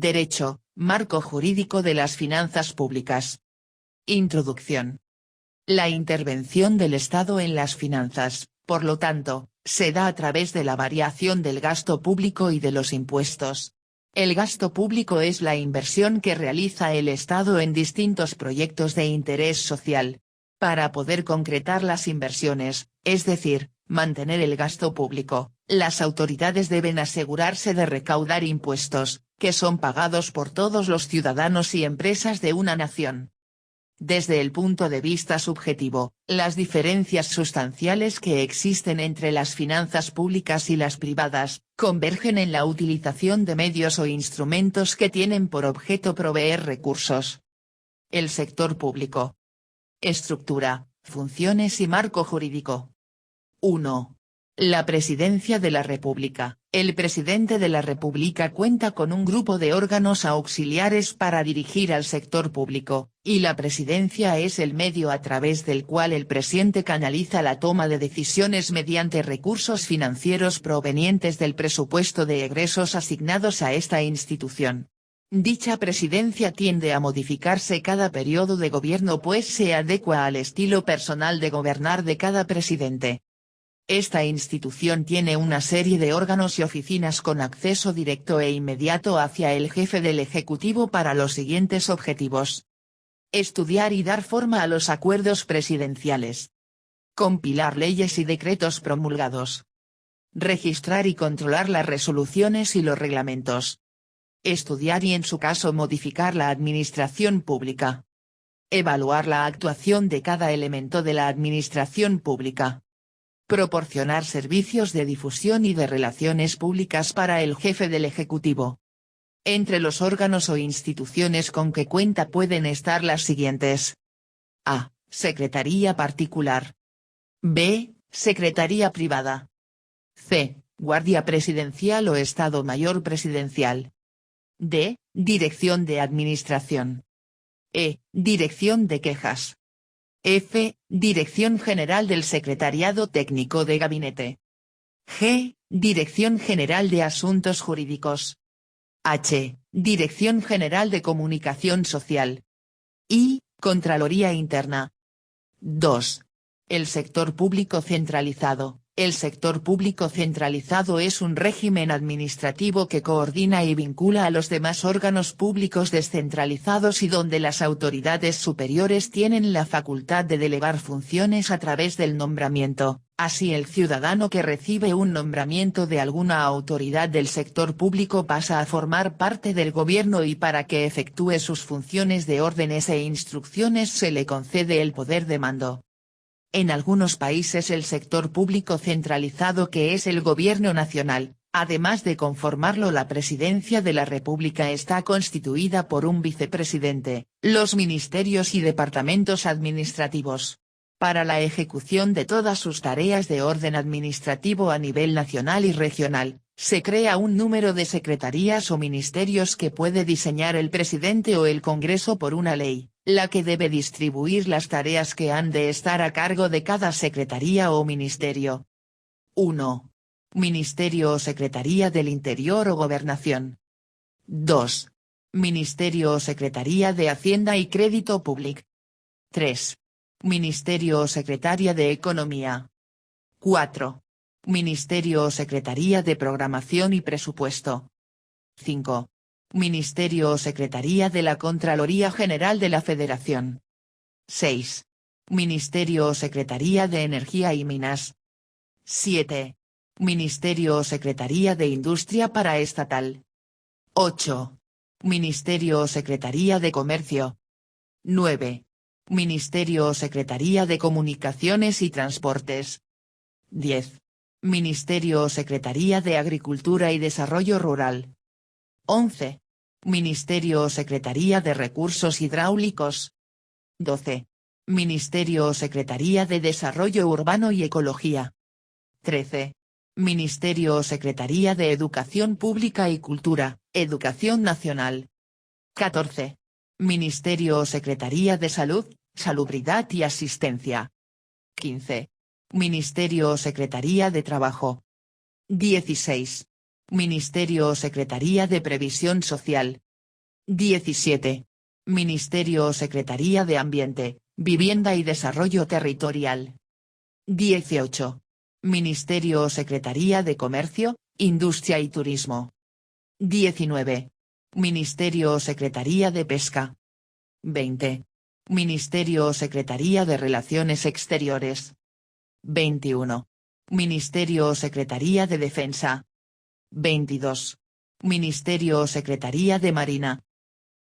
Derecho, marco jurídico de las finanzas públicas. Introducción. La intervención del Estado en las finanzas, por lo tanto, se da a través de la variación del gasto público y de los impuestos. El gasto público es la inversión que realiza el Estado en distintos proyectos de interés social. Para poder concretar las inversiones, es decir, mantener el gasto público, las autoridades deben asegurarse de recaudar impuestos, que son pagados por todos los ciudadanos y empresas de una nación. Desde el punto de vista subjetivo, las diferencias sustanciales que existen entre las finanzas públicas y las privadas, convergen en la utilización de medios o instrumentos que tienen por objeto proveer recursos. El sector público. Estructura, funciones y marco jurídico. 1. La Presidencia de la República. El Presidente de la República cuenta con un grupo de órganos auxiliares para dirigir al sector público, y la Presidencia es el medio a través del cual el presidente canaliza la toma de decisiones mediante recursos financieros provenientes del presupuesto de egresos asignados a esta institución. Dicha presidencia tiende a modificarse cada periodo de gobierno pues se adecua al estilo personal de gobernar de cada presidente. Esta institución tiene una serie de órganos y oficinas con acceso directo e inmediato hacia el jefe del Ejecutivo para los siguientes objetivos. Estudiar y dar forma a los acuerdos presidenciales. Compilar leyes y decretos promulgados. Registrar y controlar las resoluciones y los reglamentos. Estudiar y en su caso modificar la administración pública. Evaluar la actuación de cada elemento de la administración pública. Proporcionar servicios de difusión y de relaciones públicas para el jefe del Ejecutivo. Entre los órganos o instituciones con que cuenta pueden estar las siguientes. A. Secretaría particular. B. Secretaría privada. C. Guardia presidencial o Estado Mayor presidencial. D. Dirección de administración. E. Dirección de quejas. F. Dirección General del Secretariado Técnico de Gabinete. G. Dirección General de Asuntos Jurídicos. H. Dirección General de Comunicación Social. I. Contraloría Interna. 2. El sector público centralizado. El sector público centralizado es un régimen administrativo que coordina y vincula a los demás órganos públicos descentralizados y donde las autoridades superiores tienen la facultad de delegar funciones a través del nombramiento. Así el ciudadano que recibe un nombramiento de alguna autoridad del sector público pasa a formar parte del gobierno y para que efectúe sus funciones de órdenes e instrucciones se le concede el poder de mando. En algunos países el sector público centralizado que es el gobierno nacional, además de conformarlo la Presidencia de la República está constituida por un vicepresidente, los ministerios y departamentos administrativos. Para la ejecución de todas sus tareas de orden administrativo a nivel nacional y regional, se crea un número de secretarías o ministerios que puede diseñar el presidente o el Congreso por una ley, la que debe distribuir las tareas que han de estar a cargo de cada secretaría o ministerio. 1. Ministerio o Secretaría del Interior o Gobernación. 2. Ministerio o Secretaría de Hacienda y Crédito Público. 3. Ministerio o Secretaría de Economía. 4. Ministerio o Secretaría de Programación y Presupuesto. 5. Ministerio o Secretaría de la Contraloría General de la Federación. 6. Ministerio o Secretaría de Energía y Minas. 7. Ministerio o Secretaría de Industria Paraestatal. 8. Ministerio o Secretaría de Comercio. 9. Ministerio o Secretaría de Comunicaciones y Transportes. 10. Ministerio o Secretaría de Agricultura y Desarrollo Rural. 11. Ministerio o Secretaría de Recursos Hidráulicos. 12. Ministerio o Secretaría de Desarrollo Urbano y Ecología. 13. Ministerio o Secretaría de Educación Pública y Cultura, Educación Nacional. 14. Ministerio o Secretaría de Salud, Salubridad y Asistencia. 15. Ministerio o Secretaría de Trabajo. 16. Ministerio o Secretaría de Previsión Social. 17. Ministerio o Secretaría de Ambiente, Vivienda y Desarrollo Territorial. 18. Ministerio o Secretaría de Comercio, Industria y Turismo. 19. Ministerio o Secretaría de Pesca. 20. Ministerio o Secretaría de Relaciones Exteriores. 21. Ministerio o Secretaría de Defensa. 22. Ministerio o Secretaría de Marina.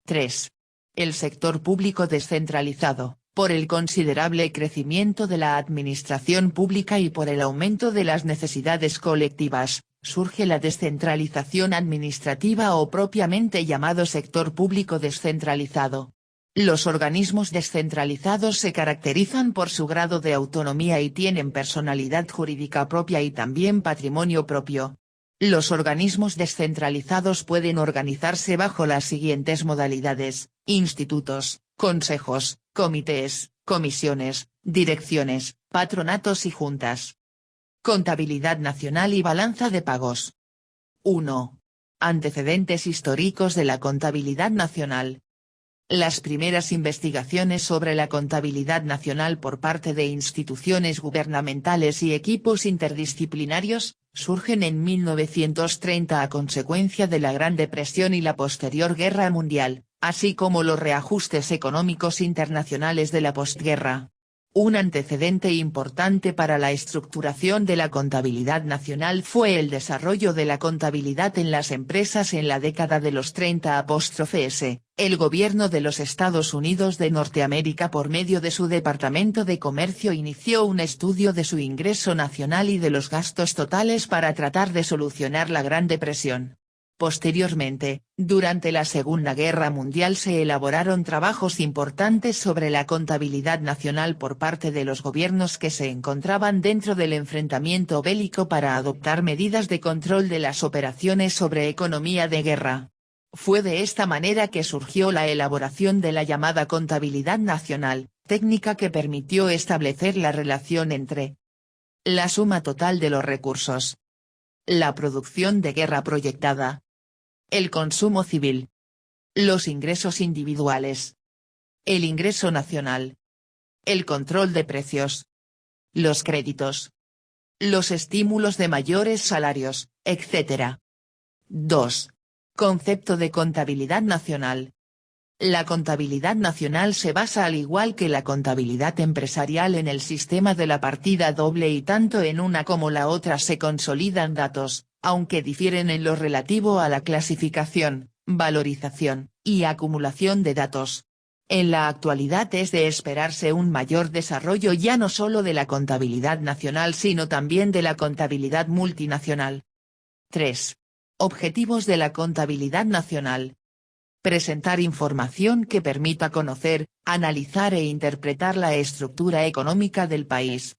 3. El sector público descentralizado, por el considerable crecimiento de la administración pública y por el aumento de las necesidades colectivas, surge la descentralización administrativa o propiamente llamado sector público descentralizado. Los organismos descentralizados se caracterizan por su grado de autonomía y tienen personalidad jurídica propia y también patrimonio propio. Los organismos descentralizados pueden organizarse bajo las siguientes modalidades: institutos, consejos, comités, comisiones, direcciones, patronatos y juntas. Contabilidad nacional y balanza de pagos. 1. Antecedentes históricos de la contabilidad nacional. Las primeras investigaciones sobre la contabilidad nacional por parte de instituciones gubernamentales y equipos interdisciplinarios, surgen en 1930 a consecuencia de la Gran Depresión y la posterior Guerra Mundial, así como los reajustes económicos internacionales de la posguerra. Un antecedente importante para la estructuración de la contabilidad nacional fue el desarrollo de la contabilidad en las empresas en la década de los 30. El gobierno de los Estados Unidos de Norteamérica por medio de su Departamento de Comercio inició un estudio de su ingreso nacional y de los gastos totales para tratar de solucionar la Gran Depresión. Posteriormente, durante la Segunda Guerra Mundial se elaboraron trabajos importantes sobre la contabilidad nacional por parte de los gobiernos que se encontraban dentro del enfrentamiento bélico para adoptar medidas de control de las operaciones sobre economía de guerra. Fue de esta manera que surgió la elaboración de la llamada contabilidad nacional, técnica que permitió establecer la relación entre la suma total de los recursos, la producción de guerra proyectada, el consumo civil, los ingresos individuales, el ingreso nacional, el control de precios, los créditos, los estímulos de mayores salarios, etc. 2. Concepto de contabilidad nacional. La contabilidad nacional se basa al igual que la contabilidad empresarial en el sistema de la partida doble y tanto en una como la otra se consolidan datos, aunque difieren en lo relativo a la clasificación, valorización, y acumulación de datos. En la actualidad es de esperarse un mayor desarrollo ya no solo de la contabilidad nacional sino también de la contabilidad multinacional. 3. Objetivos de la contabilidad nacional. Presentar información que permita conocer, analizar e interpretar la estructura económica del país.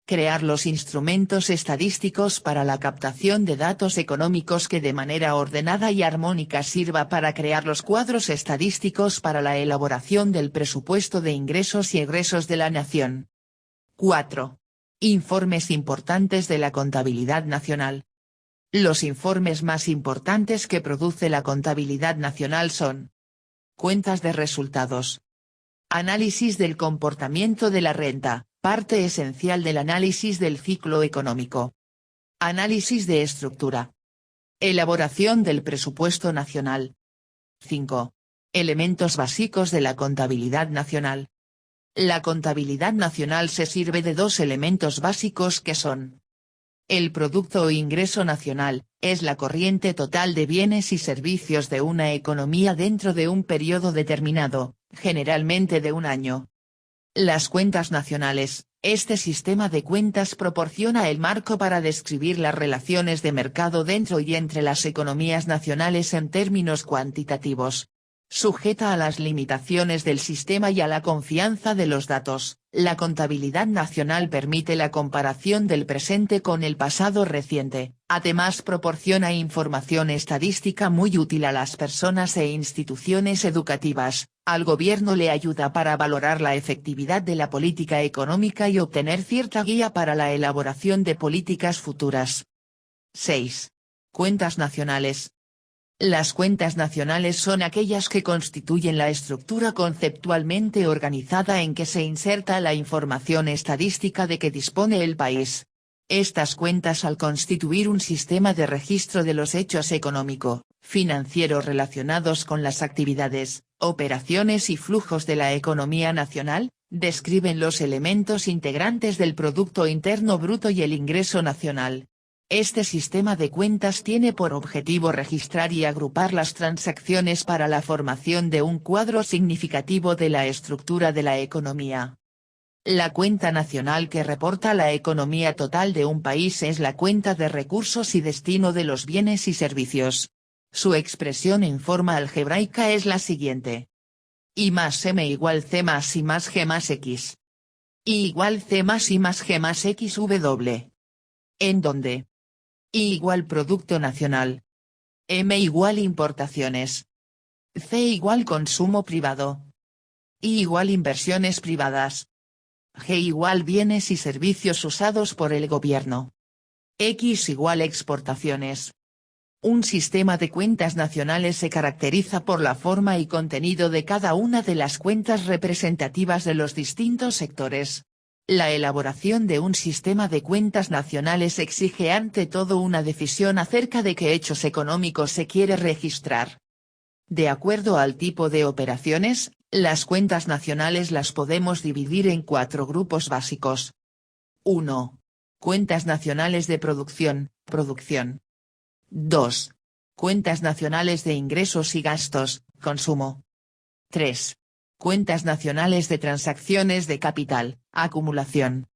Crear los instrumentos estadísticos para la captación de datos económicos que de manera ordenada y armónica sirva para crear los cuadros estadísticos para la elaboración del presupuesto de ingresos y egresos de la nación. 4. Informes importantes de la contabilidad nacional. Los informes más importantes que produce la contabilidad nacional son: cuentas de resultados, análisis del comportamiento de la renta, parte esencial del análisis del ciclo económico, análisis de estructura, elaboración del presupuesto nacional. 5. Elementos básicos de la contabilidad nacional. La contabilidad nacional se sirve de dos elementos básicos que son: el producto o ingreso nacional, es la corriente total de bienes y servicios de una economía dentro de un periodo determinado, generalmente de un año. Las cuentas nacionales, este sistema de cuentas proporciona el marco para describir las relaciones de mercado dentro y entre las economías nacionales en términos cuantitativos. Sujeta a las limitaciones del sistema y a la confianza de los datos, la contabilidad nacional permite la comparación del presente con el pasado reciente, además proporciona información estadística muy útil a las personas e instituciones educativas, al gobierno le ayuda para valorar la efectividad de la política económica y obtener cierta guía para la elaboración de políticas futuras. 6. Cuentas nacionales. Las cuentas nacionales son aquellas que constituyen la estructura conceptualmente organizada en que se inserta la información estadística de que dispone el país. Estas cuentas, al constituir un sistema de registro de los hechos económico-financieros relacionados con las actividades, operaciones y flujos de la economía nacional, describen los elementos integrantes del Producto Interno Bruto y el ingreso nacional. Este sistema de cuentas tiene por objetivo registrar y agrupar las transacciones para la formación de un cuadro significativo de la estructura de la economía. La cuenta nacional que reporta la economía total de un país es la cuenta de recursos y destino de los bienes y servicios. Su expresión en forma algebraica es la siguiente: I más M igual C más I más G más X. I igual C más I más G más X W. En donde I igual Producto Nacional. M igual Importaciones. C igual Consumo Privado. I igual Inversiones Privadas. G igual Bienes y servicios usados por el gobierno. X igual Exportaciones. Un sistema de cuentas nacionales se caracteriza por la forma y contenido de cada una de las cuentas representativas de los distintos sectores. La elaboración de un sistema de cuentas nacionales exige ante todo una decisión acerca de qué hechos económicos se quiere registrar. De acuerdo al tipo de operaciones, las cuentas nacionales las podemos dividir en 4 grupos básicos. 1. Cuentas nacionales de producción, producción. 2. Cuentas nacionales de ingresos y gastos, consumo. 3. Cuentas nacionales de transacciones de capital, acumulación.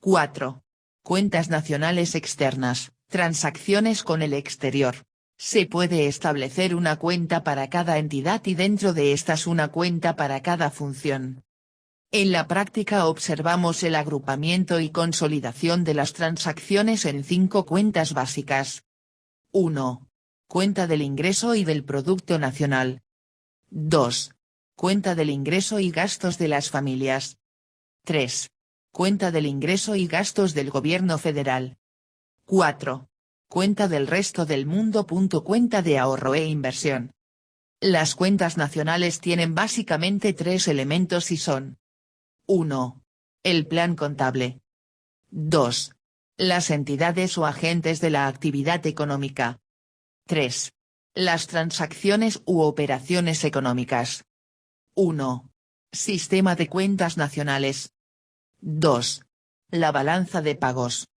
4. Cuentas nacionales externas, transacciones con el exterior. Se puede establecer una cuenta para cada entidad y dentro de estas una cuenta para cada función. En la práctica observamos el agrupamiento y consolidación de las transacciones en 5 cuentas básicas. 1. Cuenta del ingreso y del Producto Nacional. 2. Cuenta del ingreso y gastos de las familias. 3. Cuenta del ingreso y gastos del Gobierno federal. 4. Cuenta del resto del mundo. Cuenta de ahorro e inversión. Las cuentas nacionales tienen básicamente 3 elementos y son: 1. El plan contable. 2. Las entidades o agentes de la actividad económica. 3. Las transacciones u operaciones económicas. 1. Sistema de cuentas nacionales. 2. La balanza de pagos.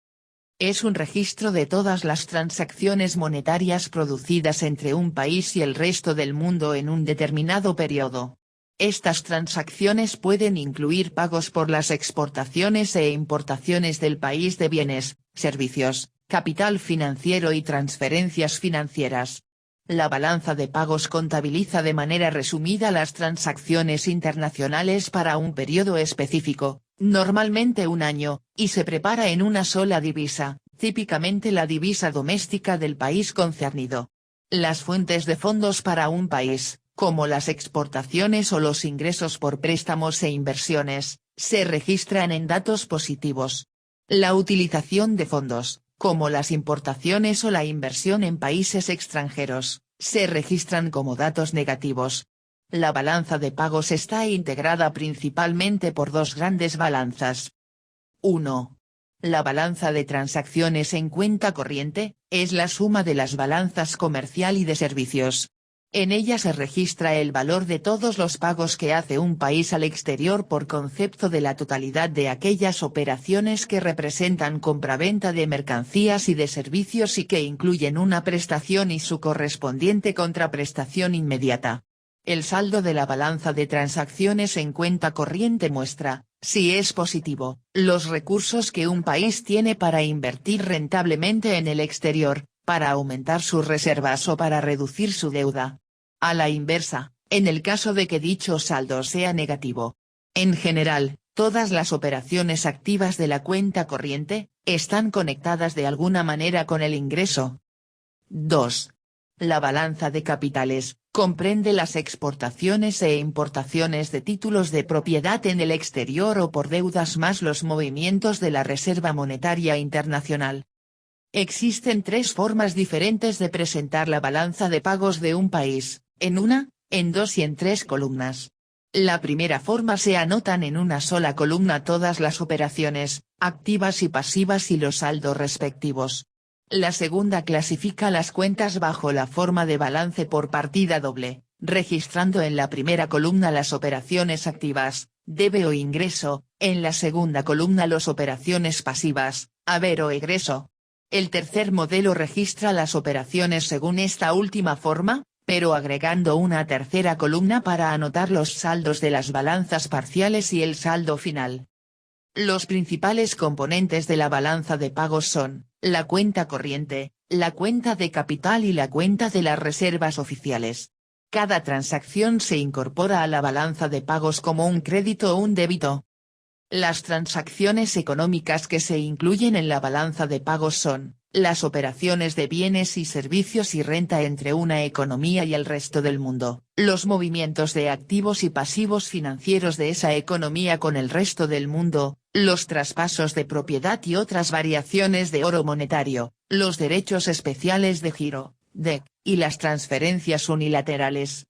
Es un registro de todas las transacciones monetarias producidas entre un país y el resto del mundo en un determinado periodo. Estas transacciones pueden incluir pagos por las exportaciones e importaciones del país de bienes, servicios, capital financiero y transferencias financieras. La balanza de pagos contabiliza de manera resumida las transacciones internacionales para un periodo específico, normalmente un año, y se prepara en una sola divisa, típicamente la divisa doméstica del país concernido. Las fuentes de fondos para un país, como las exportaciones o los ingresos por préstamos e inversiones, se registran en datos positivos. La utilización de fondos, como las importaciones o la inversión en países extranjeros, se registran como datos negativos. La balanza de pagos está integrada principalmente por 2 grandes balanzas. 1. La balanza de transacciones en cuenta corriente, es la suma de las balanzas comercial y de servicios. En ella se registra el valor de todos los pagos que hace un país al exterior por concepto de la totalidad de aquellas operaciones que representan compraventa de mercancías y de servicios y que incluyen una prestación y su correspondiente contraprestación inmediata. El saldo de la balanza de transacciones en cuenta corriente muestra, si es positivo, los recursos que un país tiene para invertir rentablemente en el exterior, para aumentar sus reservas o para reducir su deuda. A la inversa, en el caso de que dicho saldo sea negativo. En general, todas las operaciones activas de la cuenta corriente, están conectadas de alguna manera con el ingreso. 2. La balanza de capitales, comprende las exportaciones e importaciones de títulos de propiedad en el exterior o por deudas más los movimientos de la Reserva Monetaria Internacional. Existen tres formas diferentes de presentar la balanza de pagos de un país, en una, en dos y en tres columnas. La primera forma se anotan en una sola columna todas las operaciones, activas y pasivas y los saldos respectivos. La segunda clasifica las cuentas bajo la forma de balance por partida doble, registrando en la primera columna las operaciones activas, debe o ingreso, en la segunda columna las operaciones pasivas, haber o egreso. El tercer modelo registra las operaciones según esta última forma, pero agregando una tercera columna para anotar los saldos de las balanzas parciales y el saldo final. Los principales componentes de la balanza de pagos son, la cuenta corriente, la cuenta de capital y la cuenta de las reservas oficiales. Cada transacción se incorpora a la balanza de pagos como un crédito o un débito. Las transacciones económicas que se incluyen en la balanza de pagos son, las operaciones de bienes y servicios y renta entre una economía y el resto del mundo, los movimientos de activos y pasivos financieros de esa economía con el resto del mundo, los traspasos de propiedad y otras variaciones de oro monetario, los derechos especiales de giro, DEC, y las transferencias unilaterales.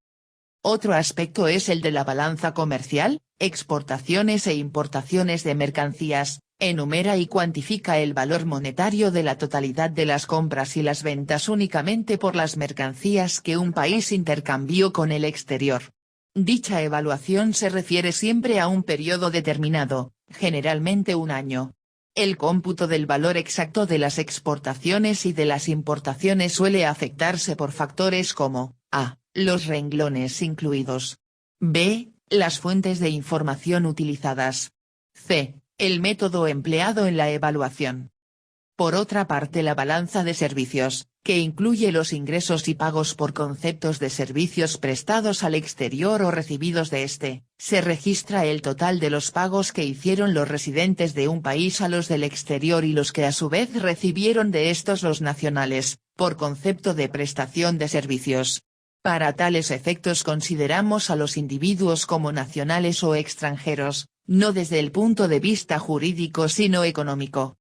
Otro aspecto es el de la balanza comercial, exportaciones e importaciones de mercancías, enumera y cuantifica el valor monetario de la totalidad de las compras y las ventas únicamente por las mercancías que un país intercambió con el exterior. Dicha evaluación se refiere siempre a un periodo determinado, generalmente un año. El cómputo del valor exacto de las exportaciones y de las importaciones suele afectarse por factores como, a. Los renglones incluidos. B. Las fuentes de información utilizadas. C. El método empleado en la evaluación. Por otra parte, la balanza de servicios, que incluye los ingresos y pagos por conceptos de servicios prestados al exterior o recibidos de este, se registra el total de los pagos que hicieron los residentes de un país a los del exterior y los que a su vez recibieron de estos los nacionales, por concepto de prestación de servicios. Para tales efectos consideramos a los individuos como nacionales o extranjeros, no desde el punto de vista jurídico sino económico.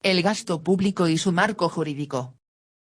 El gasto público y su marco jurídico.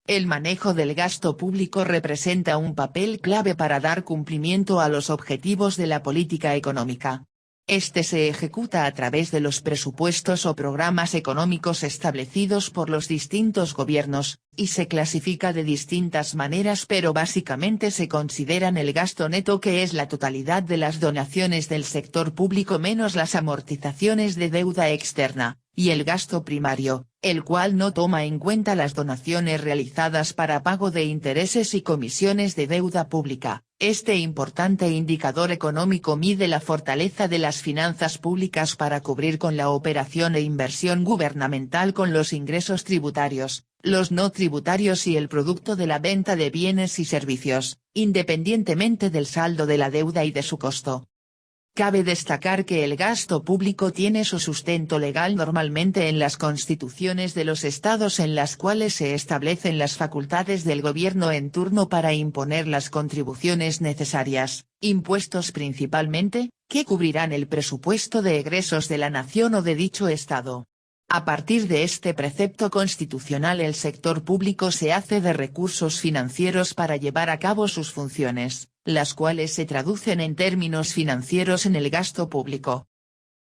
El manejo del gasto público representa un papel clave para dar cumplimiento a los objetivos de la política económica. Este se ejecuta a través de los presupuestos o programas económicos establecidos por los distintos gobiernos, y se clasifica de distintas maneras pero básicamente se consideran el gasto neto que es la totalidad de las donaciones del sector público menos las amortizaciones de deuda externa, y el gasto primario, el cual no toma en cuenta las donaciones realizadas para pago de intereses y comisiones de deuda pública. Este importante indicador económico mide la fortaleza de las finanzas públicas para cubrir con la operación e inversión gubernamental con los ingresos tributarios, los no tributarios y el producto de la venta de bienes y servicios, independientemente del saldo de la deuda y de su costo. Cabe destacar que el gasto público tiene su sustento legal normalmente en las constituciones de los estados en las cuales se establecen las facultades del gobierno en turno para imponer las contribuciones necesarias, impuestos principalmente, que cubrirán el presupuesto de egresos de la nación o de dicho estado. A partir de este precepto constitucional el sector público se hace de recursos financieros para llevar a cabo sus funciones, las cuales se traducen en términos financieros en el gasto público.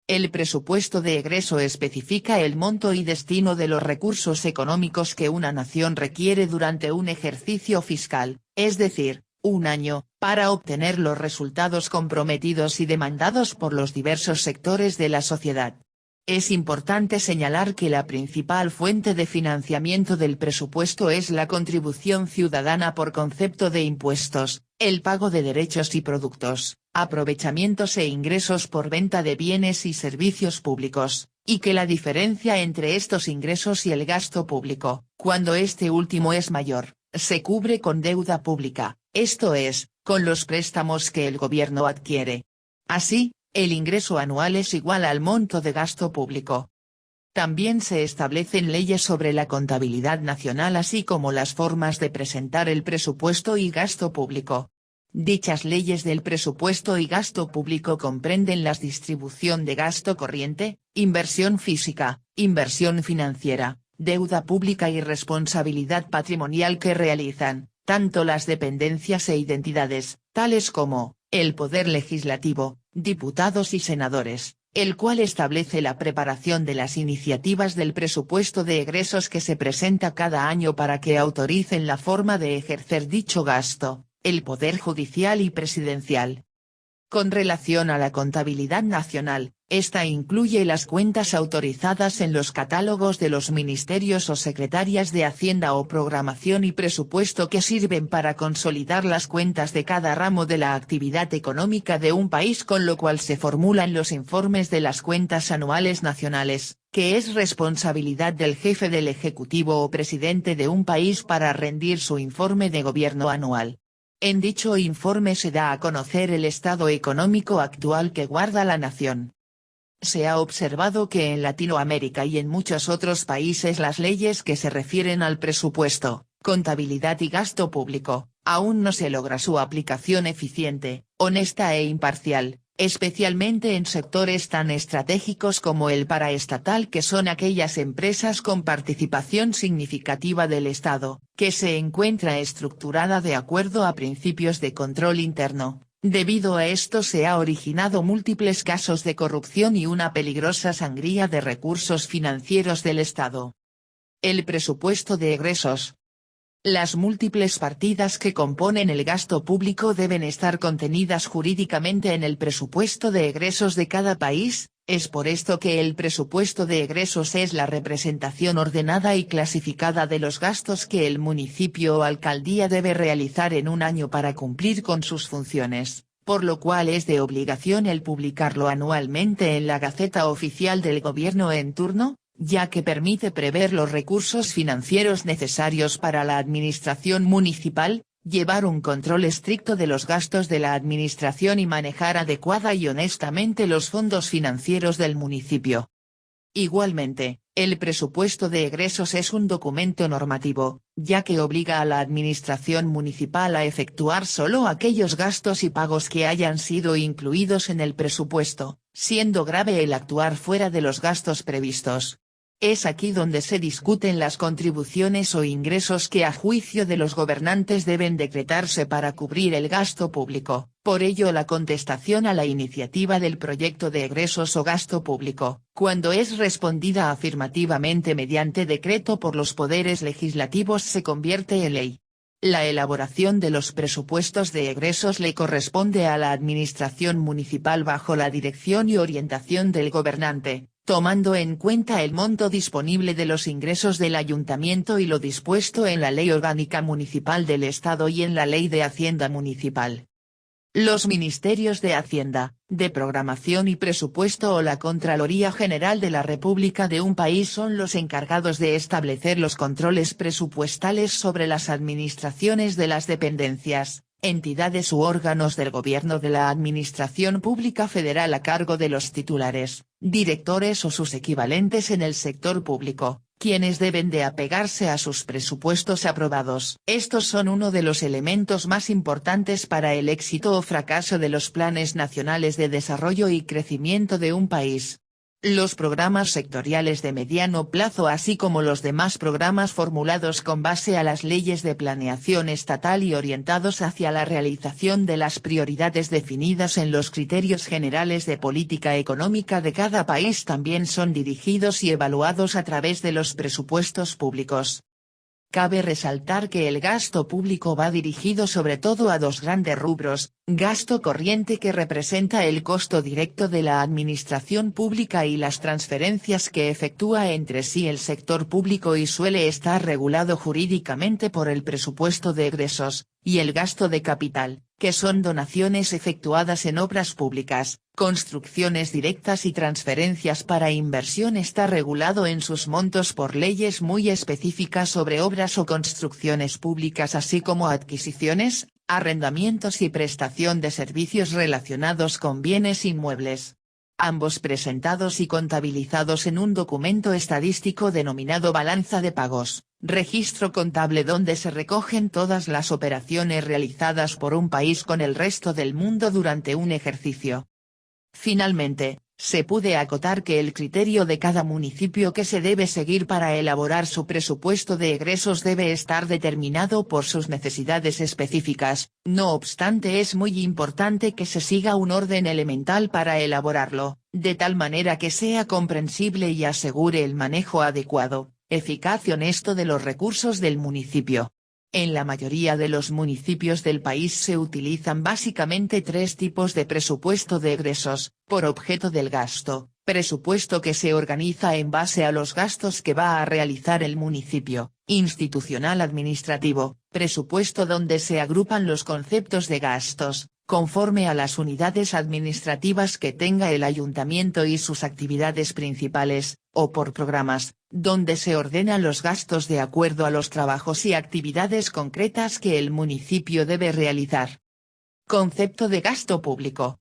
El presupuesto de egreso especifica el monto y destino de los recursos económicos que una nación requiere durante un ejercicio fiscal, es decir, un año, para obtener los resultados comprometidos y demandados por los diversos sectores de la sociedad. Es importante señalar que la principal fuente de financiamiento del presupuesto es la contribución ciudadana por concepto de impuestos, el pago de derechos y productos, aprovechamientos e ingresos por venta de bienes y servicios públicos, y que la diferencia entre estos ingresos y el gasto público, cuando este último es mayor, se cubre con deuda pública, esto es, con los préstamos que el gobierno adquiere. Así, el ingreso anual es igual al monto de gasto público. También se establecen leyes sobre la contabilidad nacional así como las formas de presentar el presupuesto y gasto público. Dichas leyes del presupuesto y gasto público comprenden la distribución de gasto corriente, inversión física, inversión financiera, deuda pública y responsabilidad patrimonial que realizan, tanto las dependencias e identidades, tales como, el Poder Legislativo, diputados y senadores, el cual establece la preparación de las iniciativas del presupuesto de egresos que se presenta cada año para que autoricen la forma de ejercer dicho gasto, el Poder Judicial y Presidencial. Con relación a la contabilidad nacional, esta incluye las cuentas autorizadas en los catálogos de los ministerios o secretarias de Hacienda o Programación y Presupuesto que sirven para consolidar las cuentas de cada ramo de la actividad económica de un país, con lo cual se formulan los informes de las cuentas anuales nacionales, que es responsabilidad del jefe del Ejecutivo o presidente de un país para rendir su informe de gobierno anual. En dicho informe se da a conocer el estado económico actual que guarda la nación. Se ha observado que en Latinoamérica y en muchos otros países las leyes que se refieren al presupuesto, contabilidad y gasto público, aún no se logra su aplicación eficiente, honesta e imparcial, especialmente en sectores tan estratégicos como el paraestatal, que son aquellas empresas con participación significativa del Estado, que se encuentra estructurada de acuerdo a principios de control interno. Debido a esto se ha originado múltiples casos de corrupción y una peligrosa sangría de recursos financieros del Estado. El presupuesto de egresos. Las múltiples partidas que componen el gasto público deben estar contenidas jurídicamente en el presupuesto de egresos de cada país. Es por esto que el presupuesto de egresos es la representación ordenada y clasificada de los gastos que el municipio o alcaldía debe realizar en un año para cumplir con sus funciones, por lo cual es de obligación el publicarlo anualmente en la Gaceta Oficial del Gobierno en turno, ya que permite prever los recursos financieros necesarios para la administración municipal, llevar un control estricto de los gastos de la administración y manejar adecuada y honestamente los fondos financieros del municipio. Igualmente, el presupuesto de egresos es un documento normativo, ya que obliga a la administración municipal a efectuar solo aquellos gastos y pagos que hayan sido incluidos en el presupuesto, siendo grave el actuar fuera de los gastos previstos. Es aquí donde se discuten las contribuciones o ingresos que a juicio de los gobernantes deben decretarse para cubrir el gasto público. Por ello, la contestación a la iniciativa del proyecto de egresos o gasto público, cuando es respondida afirmativamente mediante decreto por los poderes legislativos, se convierte en ley. La elaboración de los presupuestos de egresos le corresponde a la administración municipal bajo la dirección y orientación del gobernante, tomando en cuenta el monto disponible de los ingresos del ayuntamiento y lo dispuesto en la Ley Orgánica Municipal del Estado y en la Ley de Hacienda Municipal. Los Ministerios de Hacienda, de Programación y Presupuesto o la Contraloría General de la República de un país son los encargados de establecer los controles presupuestales sobre las administraciones de las dependencias, entidades u órganos del gobierno de la Administración Pública Federal a cargo de los titulares, directores o sus equivalentes en el sector público, quienes deben de apegarse a sus presupuestos aprobados. Estos son uno de los elementos más importantes para el éxito o fracaso de los planes nacionales de desarrollo y crecimiento de un país. Los programas sectoriales de mediano plazo, así como los demás programas formulados con base a las leyes de planeación estatal y orientados hacia la realización de las prioridades definidas en los criterios generales de política económica de cada país, también son dirigidos y evaluados a través de los presupuestos públicos. Cabe resaltar que el gasto público va dirigido sobre todo a dos grandes rubros: gasto corriente, que representa el costo directo de la administración pública y las transferencias que efectúa entre sí el sector público y suele estar regulado jurídicamente por el presupuesto de egresos, y el gasto de capital, que son donaciones efectuadas en obras públicas, construcciones directas y transferencias para inversión. Está regulado en sus montos por leyes muy específicas sobre obras o construcciones públicas, así como adquisiciones, arrendamientos y prestación de servicios relacionados con bienes inmuebles. Ambos presentados y contabilizados en un documento estadístico denominado balanza de pagos, registro contable, donde se recogen todas las operaciones realizadas por un país con el resto del mundo durante un ejercicio. Finalmente, Se puede acotar que el criterio de cada municipio que se debe seguir para elaborar su presupuesto de egresos debe estar determinado por sus necesidades específicas, no obstante es muy importante que se siga un orden elemental para elaborarlo, de tal manera que sea comprensible y asegure el manejo adecuado, eficaz y honesto de los recursos del municipio. En la mayoría de los municipios del país se utilizan básicamente tres tipos de presupuesto de egresos, por objeto del gasto, presupuesto que se organiza en base a los gastos que va a realizar el municipio, institucional administrativo, presupuesto donde se agrupan los conceptos de gastos, conforme a las unidades administrativas que tenga el ayuntamiento y sus actividades principales, o por programas, donde se ordenan los gastos de acuerdo a los trabajos y actividades concretas que el municipio debe realizar. Concepto de gasto público.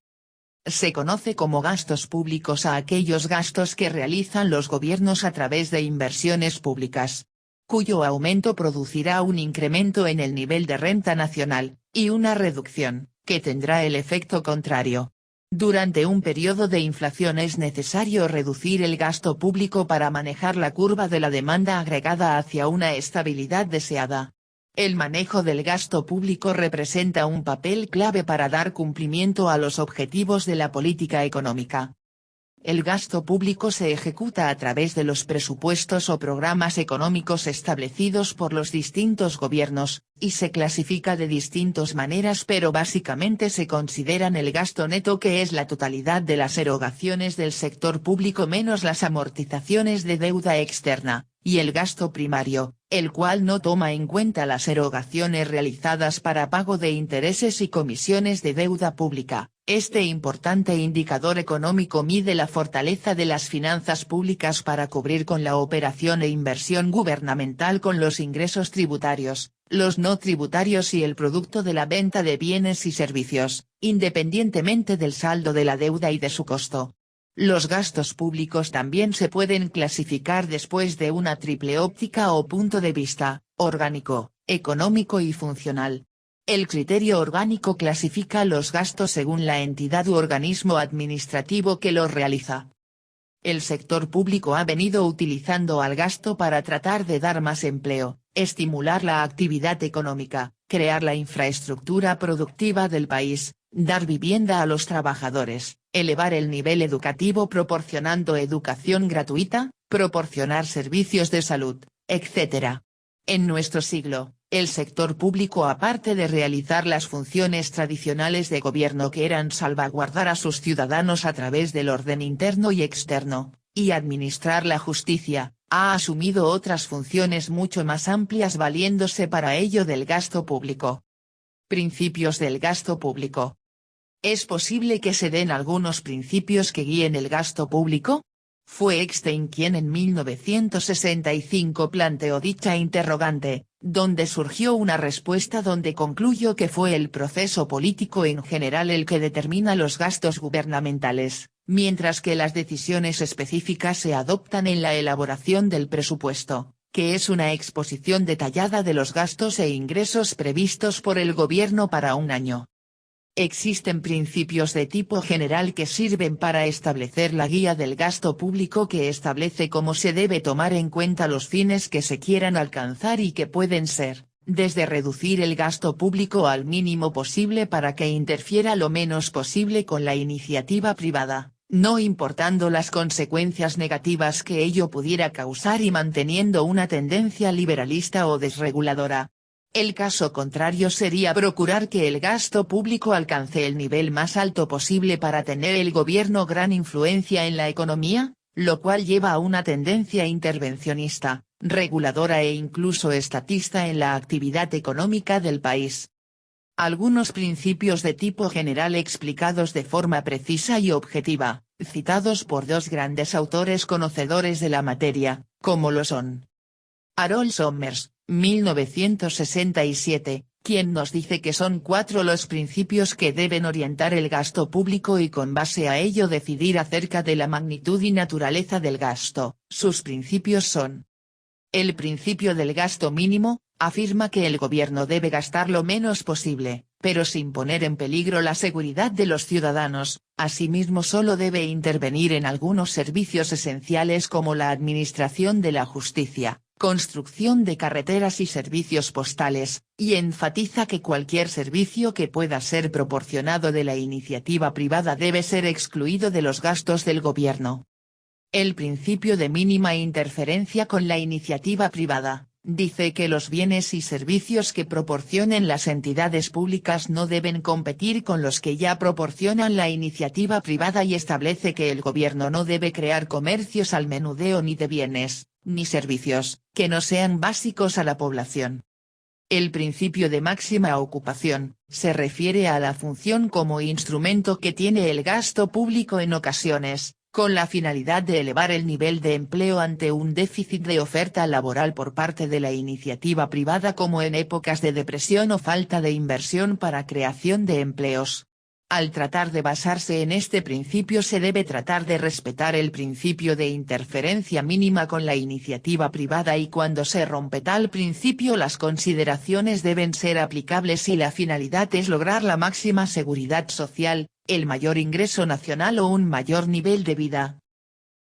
Se conoce como gastos públicos a aquellos gastos que realizan los gobiernos a través de inversiones públicas, cuyo aumento producirá un incremento en el nivel de renta nacional, y una reducción, que tendrá el efecto contrario. Durante un periodo de inflación es necesario reducir el gasto público para manejar la curva de la demanda agregada hacia una estabilidad deseada. El manejo del gasto público representa un papel clave para dar cumplimiento a los objetivos de la política económica. El gasto público se ejecuta a través de los presupuestos o programas económicos establecidos por los distintos gobiernos, y se clasifica de distintas maneras pero básicamente se consideran el gasto neto que es la totalidad de las erogaciones del sector público menos las amortizaciones de deuda externa, y el gasto primario, el cual no toma en cuenta las erogaciones realizadas para pago de intereses y comisiones de deuda pública. Este importante indicador económico mide la fortaleza de las finanzas públicas para cubrir con la operación e inversión gubernamental con los ingresos tributarios, los no tributarios y el producto de la venta de bienes y servicios, independientemente del saldo de la deuda y de su costo. Los gastos públicos también se pueden clasificar después de una triple óptica o punto de vista, orgánico, económico y funcional. El criterio orgánico clasifica los gastos según la entidad u organismo administrativo que los realiza. El sector público ha venido utilizando al gasto para tratar de dar más empleo, estimular la actividad económica, crear la infraestructura productiva del país, dar vivienda a los trabajadores, elevar el nivel educativo proporcionando educación gratuita, proporcionar servicios de salud, etc. En nuestro siglo, el sector público aparte de realizar las funciones tradicionales de gobierno que eran salvaguardar a sus ciudadanos a través del orden interno y externo, y administrar la justicia, ha asumido otras funciones mucho más amplias valiéndose para ello del gasto público. Principios del gasto público. ¿Es posible que se den algunos principios que guíen el gasto público? Fue Eckstein quien en 1965 planteó dicha interrogante, donde surgió una respuesta donde concluyó que fue el proceso político en general el que determina los gastos gubernamentales, mientras que las decisiones específicas se adoptan en la elaboración del presupuesto, que es una exposición detallada de los gastos e ingresos previstos por el gobierno para un año. Existen principios de tipo general que sirven para establecer la guía del gasto público que establece cómo se debe tomar en cuenta los fines que se quieran alcanzar y que pueden ser, desde reducir el gasto público al mínimo posible para que interfiera lo menos posible con la iniciativa privada, no importando las consecuencias negativas que ello pudiera causar y manteniendo una tendencia liberalista o desreguladora. El caso contrario sería procurar que el gasto público alcance el nivel más alto posible para tener el gobierno gran influencia en la economía, lo cual lleva a una tendencia intervencionista, reguladora e incluso estatista en la actividad económica del país. Algunos principios de tipo general explicados de forma precisa y objetiva, citados por dos grandes autores conocedores de la materia, como lo son Harold Sommers, 1967, quien nos dice que son 4 los principios que deben orientar el gasto público y con base a ello decidir acerca de la magnitud y naturaleza del gasto. Sus principios son: el principio del gasto mínimo, afirma que el gobierno debe gastar lo menos posible, pero sin poner en peligro la seguridad de los ciudadanos. Asimismo, solo debe intervenir en algunos servicios esenciales como la administración de la justicia, construcción de carreteras y servicios postales, y enfatiza que cualquier servicio que pueda ser proporcionado de la iniciativa privada debe ser excluido de los gastos del gobierno. El principio de mínima interferencia con la iniciativa privada dice que los bienes y servicios que proporcionen las entidades públicas no deben competir con los que ya proporcionan la iniciativa privada y establece que el gobierno no debe crear comercios al menudeo ni de bienes, ni servicios, que no sean básicos a la población. El principio de máxima ocupación se refiere a la función como instrumento que tiene el gasto público en ocasiones, con la finalidad de elevar el nivel de empleo ante un déficit de oferta laboral por parte de la iniciativa privada, como en épocas de depresión o falta de inversión para creación de empleos. Al tratar de basarse en este principio se debe tratar de respetar el principio de interferencia mínima con la iniciativa privada, y cuando se rompe tal principio las consideraciones deben ser aplicables si la finalidad es lograr la máxima seguridad social, el mayor ingreso nacional o un mayor nivel de vida.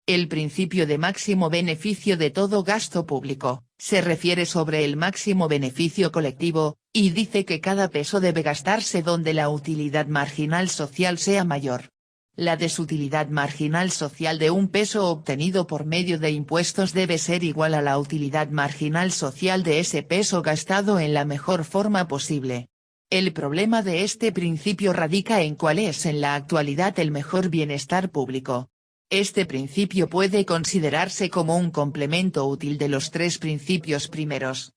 El principio de máximo beneficio de todo gasto público se refiere sobre el máximo beneficio colectivo, y dice que cada peso debe gastarse donde la utilidad marginal social sea mayor. La desutilidad marginal social de un peso obtenido por medio de impuestos debe ser igual a la utilidad marginal social de ese peso gastado en la mejor forma posible. El problema de este principio radica en cuál es en la actualidad el mejor bienestar público. Este principio puede considerarse como un complemento útil de los tres principios primeros.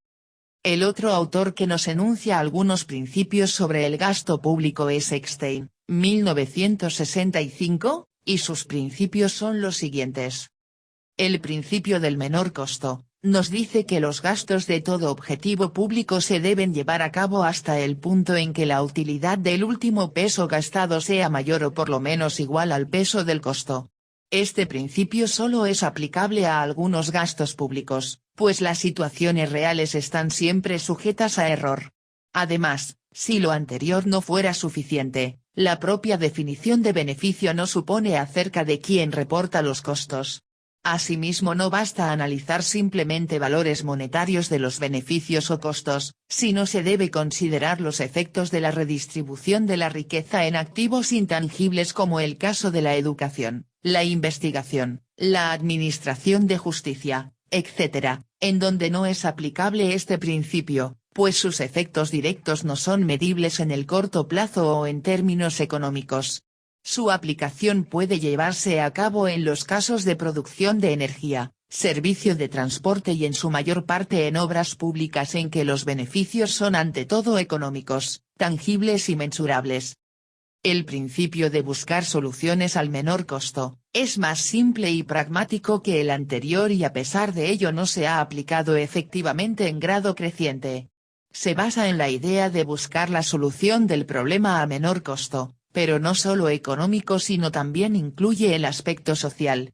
El otro autor que nos enuncia algunos principios sobre el gasto público es Eckstein, 1965, y sus principios son los siguientes. El principio del menor costo nos dice que los gastos de todo objetivo público se deben llevar a cabo hasta el punto en que la utilidad del último peso gastado sea mayor o por lo menos igual al peso del costo. Este principio solo es aplicable a algunos gastos públicos, pues las situaciones reales están siempre sujetas a error. Además, si lo anterior no fuera suficiente, la propia definición de beneficio no supone acerca de quién reporta los costos. Asimismo, no basta analizar simplemente valores monetarios de los beneficios o costos, sino se debe considerar los efectos de la redistribución de la riqueza en activos intangibles como el caso de la educación, la investigación, la administración de justicia, etc., en donde no es aplicable este principio, pues sus efectos directos no son medibles en el corto plazo o en términos económicos. Su aplicación puede llevarse a cabo en los casos de producción de energía, servicio de transporte y en su mayor parte en obras públicas en que los beneficios son ante todo económicos, tangibles y mensurables. El principio de buscar soluciones al menor costo es más simple y pragmático que el anterior y a pesar de ello no se ha aplicado efectivamente en grado creciente. Se basa en la idea de buscar la solución del problema a menor costo, pero no solo económico sino también incluye el aspecto social.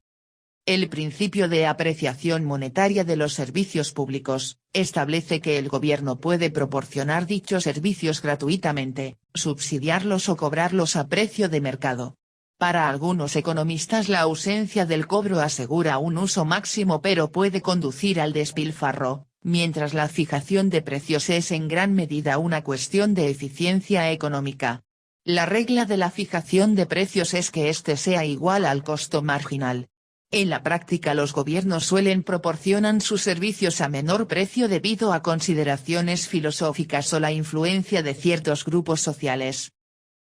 El principio de apreciación monetaria de los servicios públicos establece que el gobierno puede proporcionar dichos servicios gratuitamente, subsidiarlos o cobrarlos a precio de mercado. Para algunos economistas la ausencia del cobro asegura un uso máximo pero puede conducir al despilfarro, mientras la fijación de precios es en gran medida una cuestión de eficiencia económica. La regla de la fijación de precios es que éste sea igual al costo marginal. En la práctica los gobiernos suelen proporcionar sus servicios a menor precio debido a consideraciones filosóficas o la influencia de ciertos grupos sociales.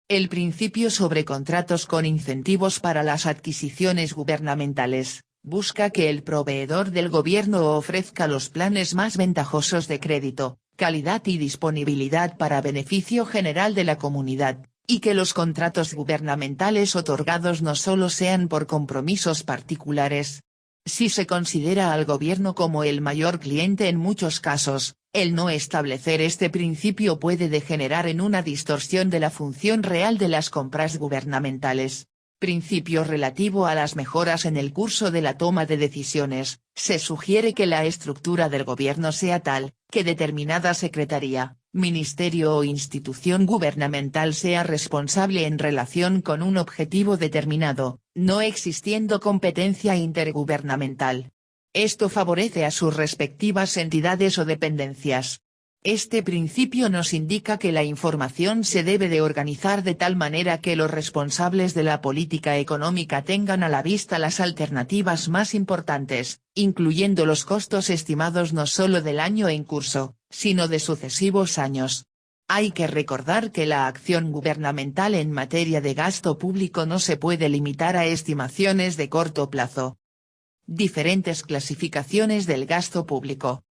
El principio sobre contratos con incentivos para las adquisiciones gubernamentales busca que el proveedor del gobierno ofrezca los planes más ventajosos de crédito, calidad y disponibilidad para beneficio general de la comunidad, y que los contratos gubernamentales otorgados no solo sean por compromisos particulares. Si se considera al gobierno como el mayor cliente en muchos casos, el no establecer este principio puede degenerar en una distorsión de la función real de las compras gubernamentales. Principio relativo a las mejoras en el curso de la toma de decisiones, se sugiere que la estructura del gobierno sea tal, que determinada secretaría, ministerio o institución gubernamental sea responsable en relación con un objetivo determinado, no existiendo competencia intergubernamental. Esto favorece a sus respectivas entidades o dependencias. Este principio nos indica que la información se debe de organizar de tal manera que los responsables de la política económica tengan a la vista las alternativas más importantes, incluyendo los costos estimados no solo del año en curso, sino de sucesivos años. Hay que recordar que la acción gubernamental en materia de gasto público no se puede limitar a estimaciones de corto plazo. Diferentes clasificaciones del gasto público.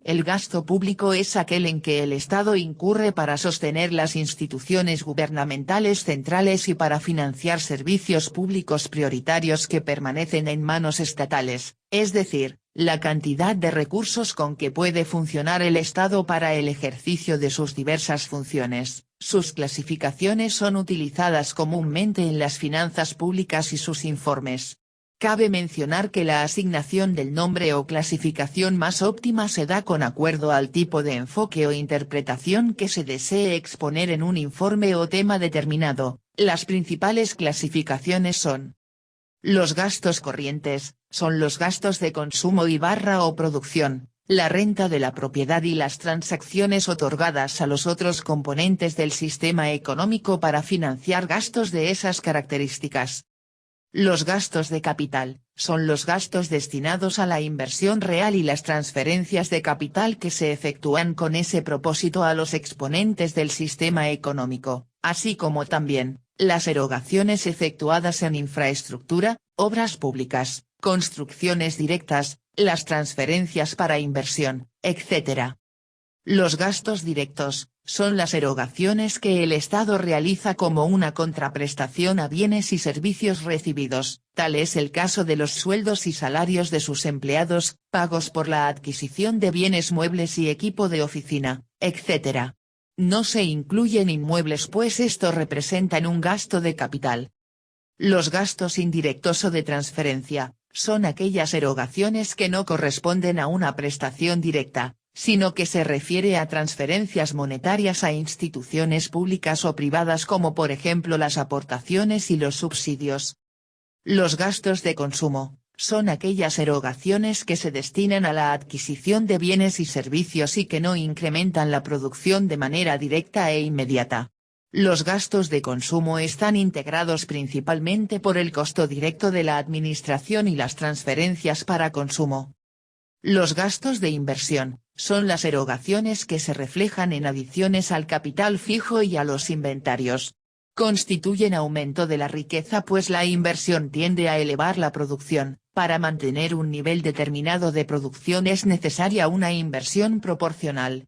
El gasto público es aquel en que el Estado incurre para sostener las instituciones gubernamentales centrales y para financiar servicios públicos prioritarios que permanecen en manos estatales, es decir, la cantidad de recursos con que puede funcionar el Estado para el ejercicio de sus diversas funciones. Sus clasificaciones son utilizadas comúnmente en las finanzas públicas y sus informes. Cabe mencionar que la asignación del nombre o clasificación más óptima se da con acuerdo al tipo de enfoque o interpretación que se desee exponer en un informe o tema determinado. Las principales clasificaciones son: los gastos corrientes, son los gastos de consumo o producción, la renta de la propiedad y las transacciones otorgadas a los otros componentes del sistema económico para financiar gastos de esas características. Los gastos de capital, son los gastos destinados a la inversión real y las transferencias de capital que se efectúan con ese propósito a los exponentes del sistema económico, así como también, las erogaciones efectuadas en infraestructura, obras públicas, construcciones directas, las transferencias para inversión, etc. Los gastos directos, son las erogaciones que el Estado realiza como una contraprestación a bienes y servicios recibidos, tal es el caso de los sueldos y salarios de sus empleados, pagos por la adquisición de bienes muebles y equipo de oficina, etc. No se incluyen inmuebles pues estos representan un gasto de capital. Los gastos indirectos o de transferencia, son aquellas erogaciones que no corresponden a una prestación directa, sino que se refiere a transferencias monetarias a instituciones públicas o privadas como por ejemplo las aportaciones y los subsidios. Los gastos de consumo, son aquellas erogaciones que se destinan a la adquisición de bienes y servicios y que no incrementan la producción de manera directa e inmediata. Los gastos de consumo están integrados principalmente por el costo directo de la administración y las transferencias para consumo. Los gastos de inversión, son las erogaciones que se reflejan en adiciones al capital fijo y a los inventarios. Constituyen aumento de la riqueza pues la inversión tiende a elevar la producción, para mantener un nivel determinado de producción es necesaria una inversión proporcional.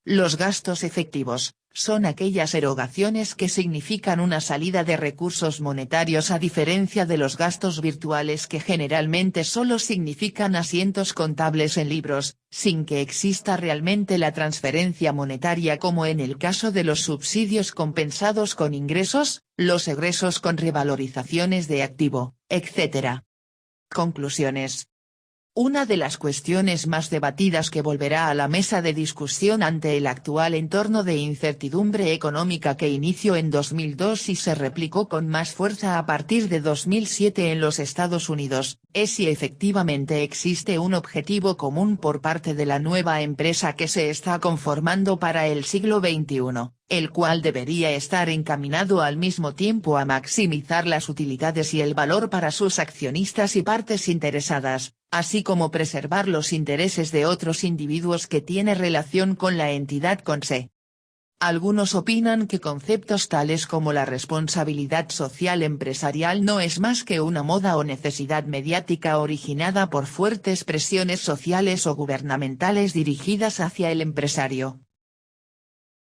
Los gastos efectivos, son aquellas erogaciones que significan una salida de recursos monetarios a diferencia de los gastos virtuales que generalmente solo significan asientos contables en libros, sin que exista realmente la transferencia monetaria como en el caso de los subsidios compensados con ingresos, los egresos con revalorizaciones de activo, etc. Conclusiones. Una de las cuestiones más debatidas que volverá a la mesa de discusión ante el actual entorno de incertidumbre económica que inició en 2002 y se replicó con más fuerza a partir de 2007 en los Estados Unidos, es si efectivamente existe un objetivo común por parte de la nueva empresa que se está conformando para el siglo XXI, el cual debería estar encaminado al mismo tiempo a maximizar las utilidades y el valor para sus accionistas y partes interesadas, así como preservar los intereses de otros individuos que tiene relación con la entidad con se. Algunos opinan que conceptos tales como la responsabilidad social empresarial no es más que una moda o necesidad mediática originada por fuertes presiones sociales o gubernamentales dirigidas hacia el empresario.